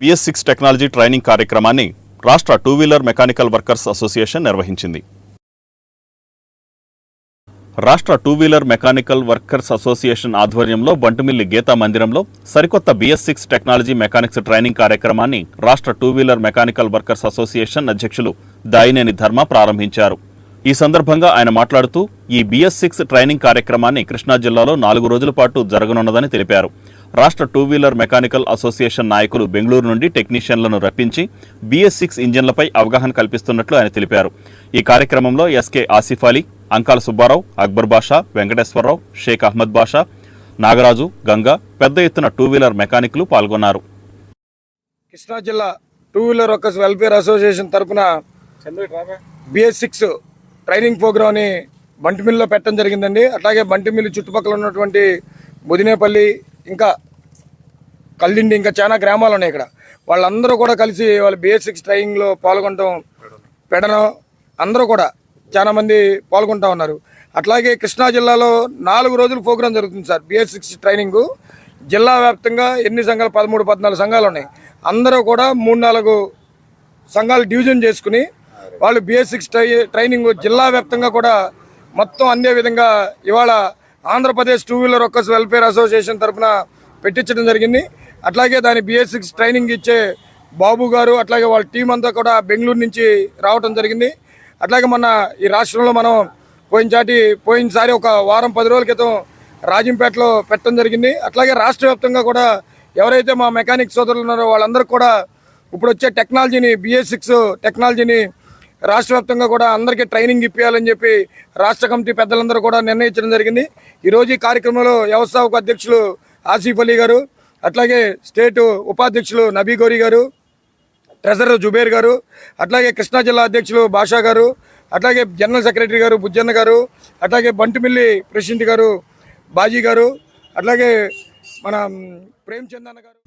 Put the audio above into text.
BS6 technology training కార్యక్రమాన్ని రాష్ట్ర two wheeler mechanical workers association నిర్వహించింది. రాష్ట్ర two wheeler mechanical workers association ఆధ్వర్యంలో బంటుమిల్లి గీతా మందిరంలో సరికొత్త BS6 టెక్నాలజీ మెకానిక్స్ ట్రైనింగ్ కార్యక్రమాన్ని రాష్ట్ర two wheeler mechanical workers association అధ్యక్షులు దాయినేని ధర్మ ప్రారంభించారు. ఈ సందర్భంగా ఆయన మాట్లాడుతూ ఈ BS6 ట్రైనింగ్ కార్యక్రమాన్ని కృష్ణా జిల్లాలో 4 రోజుల పాటు జరగనున్నదని తెలిపారు. రాష్ట్ర టూ వీలర్ మెకానికల్ అసోసియేషన్ నాయకులు బెంగళూరు నుండి టెక్నీషియన్లను రప్పించి BS6 ఇంజన్లపై అవగాహన కల్పిస్తున్నట్లు ఆయన తెలిపారు. ఈ కార్యక్రమంలో SK ఆసిఫ్ అలీ, అంకాల సుబ్బారావు, అక్బర్ బాషా, వెంకటేశ్వరరావు, షేక్ అహ్మద్ బాషా, నాగరాజు, గంగా పెద్ద ఎత్తున టూ వీలర్ మెకానిక్లు పాల్గొన్నారు. కృష్ణా జిల్లా two wheeler workers welfare association తరఫున BS6 ట్రైనింగ్ ప్రోగ్రామ్ని బంటిమిల్లిలో పెట్టడం జరిగిందండి. అట్లాగే బంటిమిల్లి చుట్టుపక్కల ఉన్నటువంటి బుదినేపల్లి, ఇంకా కల్లిండి, ఇంకా చాలా గ్రామాలు ఉన్నాయి ఇక్కడ. వాళ్ళందరూ కూడా కలిసి వాళ్ళ BS6 ట్రైనింగ్లో పాల్గొనడం, పెడనం అందరూ కూడా చాలా మంది పాల్గొంటూ ఉన్నారు. అట్లాగే కృష్ణా జిల్లాలో 4 రోజులు ప్రోగ్రాం జరుగుతుంది సార్. BS6 ట్రైనింగ్ జిల్లా వ్యాప్తంగా ఎన్ని సంఘాలు, 13-14 సంఘాలు ఉన్నాయి. అందరూ కూడా 3-4 సంఘాలు డివిజన్ చేసుకుని వాళ్ళు BS6 ట్రైనింగ్ జిల్లా వ్యాప్తంగా కూడా మొత్తం అందే విధంగా ఇవాళ Andhra Pradesh two wheeler workers welfare association తరఫున పెట్టించడం జరిగింది. అట్లాగే దాని BS6 ట్రైనింగ్ ఇచ్చే బాబు గారు, అట్లాగే వాళ్ళ టీం అంతా కూడా బెంగళూరు నుంచి రావడం జరిగింది. అట్లాగే మన ఈ రాష్ట్రంలో మనం పోయినసారి ఒక వారం 10 రోజుల క్రితం రాజంపేటలో పెట్టడం జరిగింది. అట్లాగే రాష్ట్ర వ్యాప్తంగా కూడా ఎవరైతే మా మెకానిక్ సోదరులు ఉన్నారో వాళ్ళందరికీ కూడా ఇప్పుడు వచ్చే టెక్నాలజీని, BS6 టెక్నాలజీని రాష్ట్ర వ్యాప్తంగా కూడా అందరికీ ట్రైనింగ్ ఇప్పించాలని చెప్పి రాష్ట్ర కమిటీ పెద్దలందరూ కూడా నిర్ణయించడం జరిగింది. ఈరోజు ఈ కార్యక్రమంలో వ్యవస్థాపక అధ్యక్షులు ఆసిఫ్ అలీ గారు, అట్లాగే స్టేట్ ఉపాధ్యక్షులు నబీ గౌరీ గారు, ట్రెజరర్ జుబేర్ గారు, అట్లాగే కృష్ణా జిల్లా అధ్యక్షులు బాషా గారు, అట్లాగే జనరల్ సెక్రటరీ గారు బుజ్జన్న గారు, అట్లాగే బంటుమిల్లి ప్రెసిడెంట్ గారు బాజీ గారు, అట్లాగే మన ప్రేమ్ చంద్ అన్న గారు.